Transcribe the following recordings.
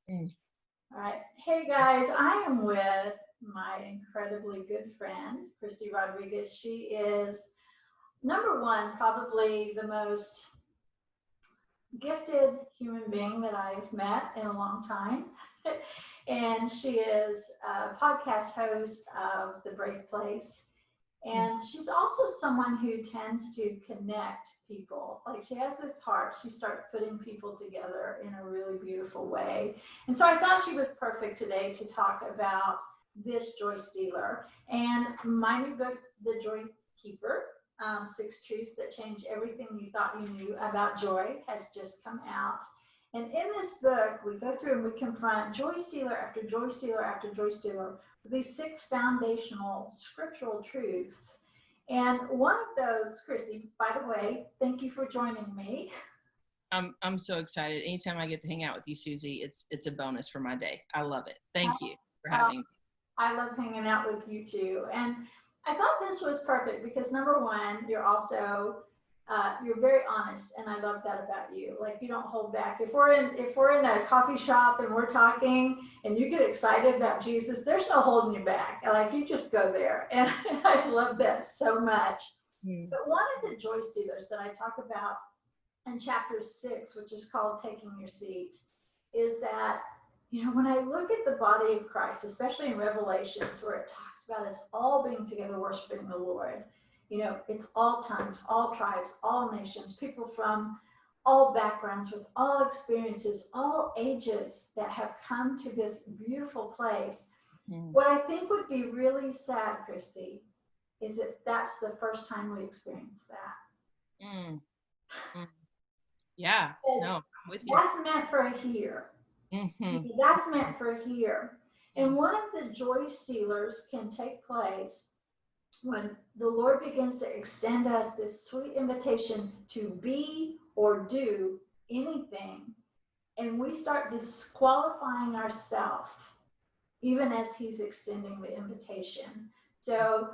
Mm. All right. Hey guys, I am with my incredibly good friend, Christy Rodriguez. She is number one, probably the most gifted human being that I've met in a long time. And she is a podcast host of The Brave Place. And she's also someone who tends to connect people. Like she has this heart. She starts putting people together in a really beautiful way. And so I thought she was perfect today to talk about this joy stealer. And my new book, The Joy Keeper, 6 Truths That Change Everything You Thought You Knew About Joy, has just come out. And in this book, we go through and we confront joy stealer after joy stealer after joy stealer, these 6 foundational scriptural truths. And one of those, Christy, by the way, thank you for joining me. I'm so excited. Anytime I get to hang out with you, Susie, it's a bonus for my day. I love it. Thank you for having me. I love hanging out with you too. And I thought this was perfect because number one, you're also you're very honest, and I love that about you. Like you don't hold back. If we're in a coffee shop and we're talking, and you get excited about Jesus, there's no holding you back. Like you just go there, and I love that so much. But one of the joy stealers that I talk about in chapter 6, which is called "Taking Your Seat," is that when I look at the body of Christ, especially in Revelations, where it talks about us all being together worshiping the Lord. It's all tongues, all tribes, all nations, people from all backgrounds with all experiences, all ages that have come to this beautiful place. What I think would be really sad, Christy, is that that's the first time we experience that. Yeah, no, I'm with you. That's meant for here. That's meant for here. And one of the joy stealers can take place when the Lord begins to extend us this sweet invitation to be or do anything, and we start disqualifying ourselves even as he's extending the invitation. So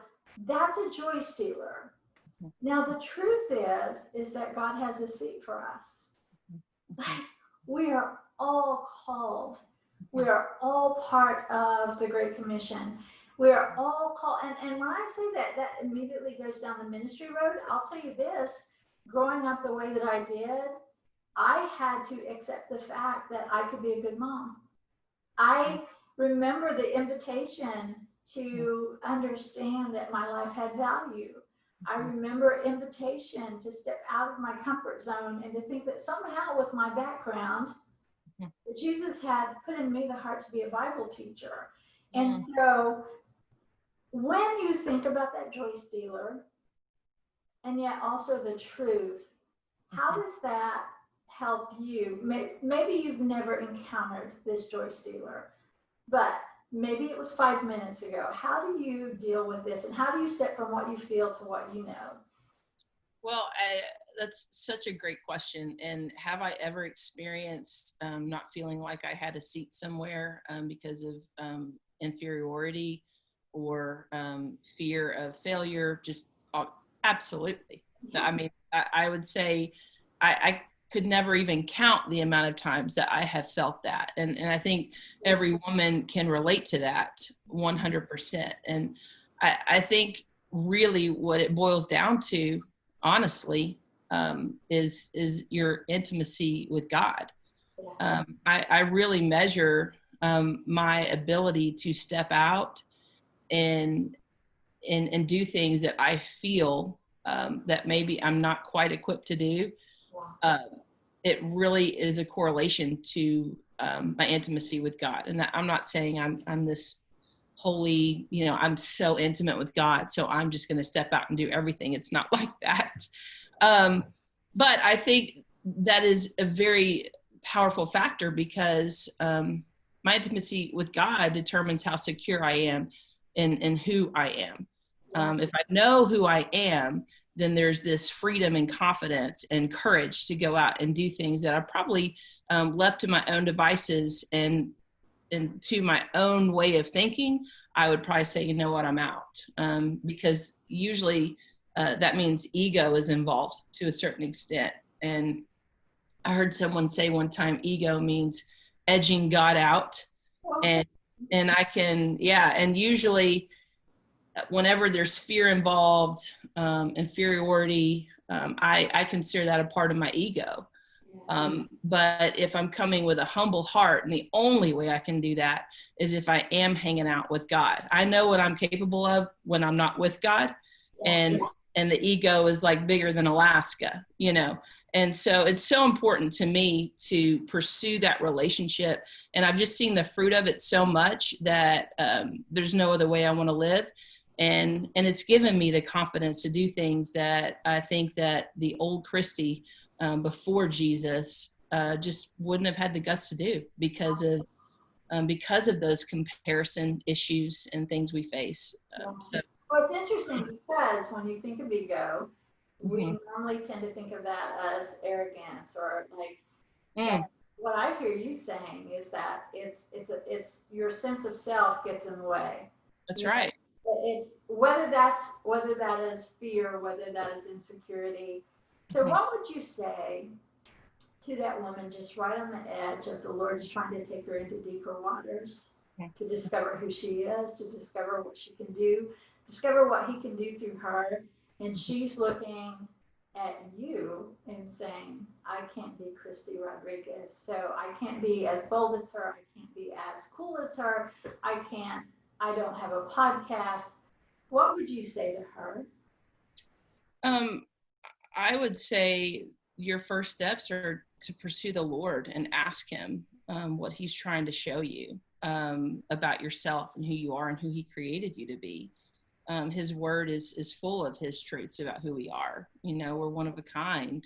that's a joy stealer. Now the truth is that God has a seat for us. We are all called. We are all part of the Great Commission. We are all called, and when I say that, that immediately goes down the ministry road. I'll tell you this, growing up the way that I did, I had to accept the fact that I could be a good mom. I remember the invitation to understand that my life had value. I remember invitation to step out of my comfort zone and to think that somehow with my background, Jesus had put in me the heart to be a Bible teacher. And so when you think about that joy stealer, and yet also the truth, how does that help you? Maybe you've never encountered this joy stealer, but maybe it was 5 minutes ago. How do you deal with this, and how do you step from what you feel to what you know? Well, that's such a great question. And have I ever experienced not feeling like I had a seat somewhere because of inferiority or fear of failure? Just absolutely. I mean, I would say I could never even count the amount of times that I have felt that. And I think every woman can relate to that 100%. And I think really what it boils down to, honestly, is your intimacy with God. I really measure my ability to step out and do things that I feel that maybe I'm not quite equipped to do. It really is a correlation to my intimacy with God. And that, I'm not saying I'm this holy, I'm so intimate with God, so I'm just going to step out and do everything. It's not like that. But I think that is a very powerful factor because my intimacy with God determines how secure I am in who I am. If I know who I am, then there's this freedom and confidence and courage to go out and do things that I probably left to my own devices and to my own way of thinking. I would probably say, you know what, I'm out. Because usually that means ego is involved to a certain extent. And I heard someone say one time, ego means edging God out. Okay. And I can, yeah. And usually whenever there's fear involved, inferiority, I consider that a part of my ego. But if I'm coming with a humble heart, and the only way I can do that is if I am hanging out with God. I know what I'm capable of when I'm not with God, and the ego is like bigger than Alaska, you know. And so it's so important to me to pursue that relationship. And I've just seen the fruit of it so much that there's no other way I want to live. And it's given me the confidence to do things that I think that the old Christy before Jesus just wouldn't have had the guts to do because of those comparison issues and things we face. Well, it's interesting because when you think of ego, we Mm-hmm. normally tend to think of that as arrogance or like. Mm, What I hear you saying is that it's your sense of self gets in the way. that's You know, right. it's whether that is fear, whether that is insecurity. So, Mm-hmm. what would you say to that woman just right on the edge of the Lord's trying to take her into deeper waters to discover who she is, to discover what she can do, discover what he can do through her. And she's looking at you and saying, I can't be Christy Rodriguez. So I can't be as bold as her. I can't be as cool as her. I don't have a podcast. What would you say to her? Um, I would say your first steps are to pursue the Lord and ask Him what He's trying to show you about yourself and who you are and who He created you to be. His word is full of His truths about who we are. You know, we're one of a kind.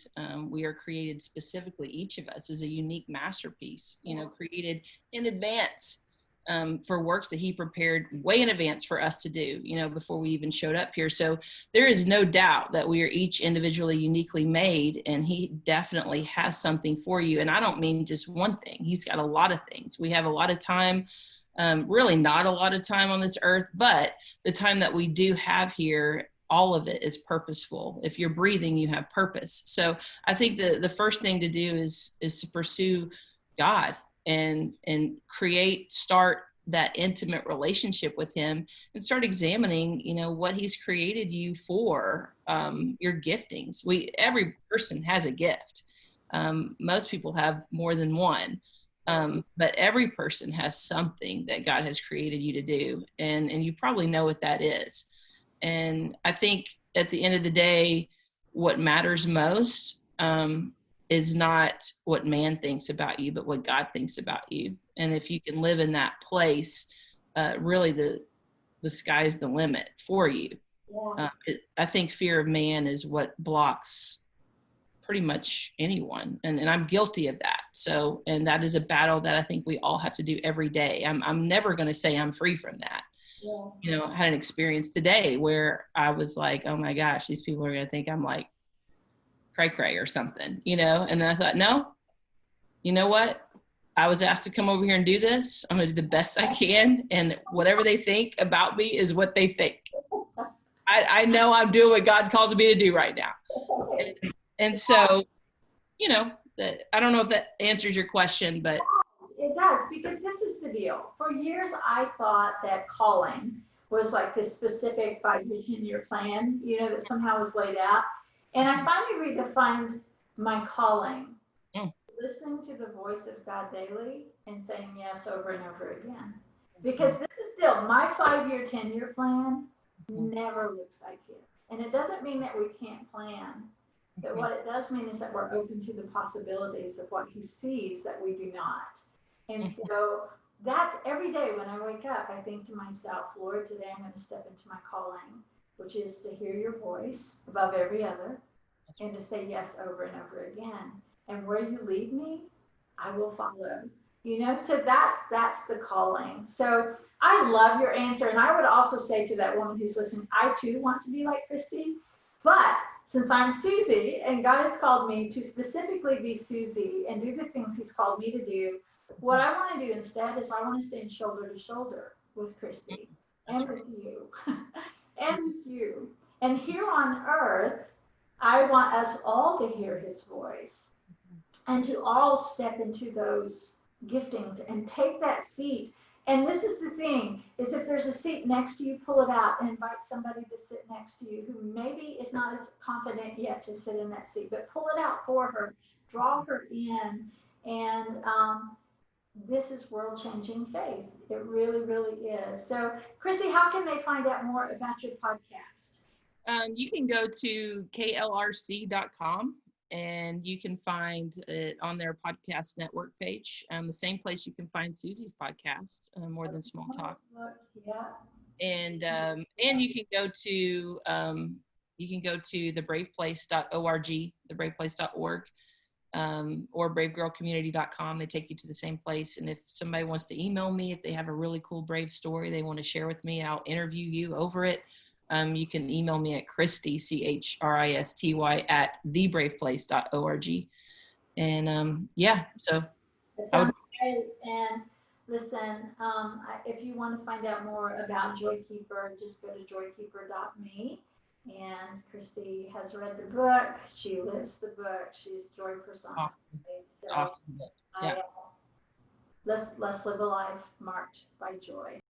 We are created specifically. Each of us is a unique masterpiece. You know, created in advance for works that He prepared way in advance for us to do. You know, before we even showed up here. So there is no doubt that we are each individually, uniquely made, and He definitely has something for you. And I don't mean just one thing. He's got a lot of things. We have a lot of time. Really not a lot of time on this earth, but the time that we do have here, all of it is purposeful. If you're breathing, you have purpose. So I think the first thing to do is to pursue God and start that intimate relationship with Him and start examining, you know, what He's created you for, your giftings. Every person has a gift. Most people have more than one. But every person has something that God has created you to do, and you probably know what that is. And I think at the end of the day, what matters most is not what man thinks about you, but what God thinks about you. And if you can live in that place, really the sky's the limit for you. I think fear of man is what blocks pretty much anyone, and I'm guilty of that. So, and that is a battle that I think we all have to do every day. I'm never going to say I'm free from that. You know, I had an experience today where I was like, oh my gosh, these people are going to think I'm like cray cray or something, you know. And then I thought, no, you know what, I was asked to come over here and do this. I'm going to do the best I can, and whatever they think about me is what they think. I know I'm doing what God calls me to do right now. And so, you know, I don't know if that answers your question, but it does, because this is the deal. For years, I thought that calling was like this specific 5-year, 10-year plan, you know, that somehow was laid out. And I finally redefined my calling, listening to the voice of God daily and saying yes over and over again. Because this is still my 5-year, 10-year plan never looks like it. And it doesn't mean that we can't plan. But what it does mean is that we're open to the possibilities of what He sees that we do not. And so that's every day when I wake up, I think to myself, Lord, today I'm going to step into my calling, which is to hear your voice above every other and to say yes over and over again. And where you lead me, I will follow. You know, so that's the calling. So I love your answer. And I would also say to that woman who's listening, I too want to be like Christy, but since I'm Susie and God has called me to specifically be Susie and do the things He's called me to do, what I want to do instead is I want to stand shoulder to shoulder with Christy and with you and with you. And here on earth, I want us all to hear His voice and to all step into those giftings and take that seat. And this is the thing, is if there's a seat next to you, pull it out and invite somebody to sit next to you who maybe is not as confident yet to sit in that seat, but pull it out for her, draw her in. And this is world-changing faith. It really, really is. So, Chrissy, how can they find out more about your podcast? You can go to klrc.com and you can find it on their podcast network page. The same place you can find Susie's podcast, More Than Small Talk. Yeah. And you can go to thebraveplace.org, thebraveplace.org, or bravegirlcommunity.com. They take you to the same place. And if somebody wants to email me, if they have a really cool brave story they want to share with me, I'll interview you over it. You can email me at Christy, CHRISTY, at thebraveplace.org. And so it sounds great. And listen, if you want to find out more about Joykeeper, just go to joykeeper.me. And Christy has read the book. She lives the book. She's joy personified. So awesome. Yeah. let's live a life marked by joy.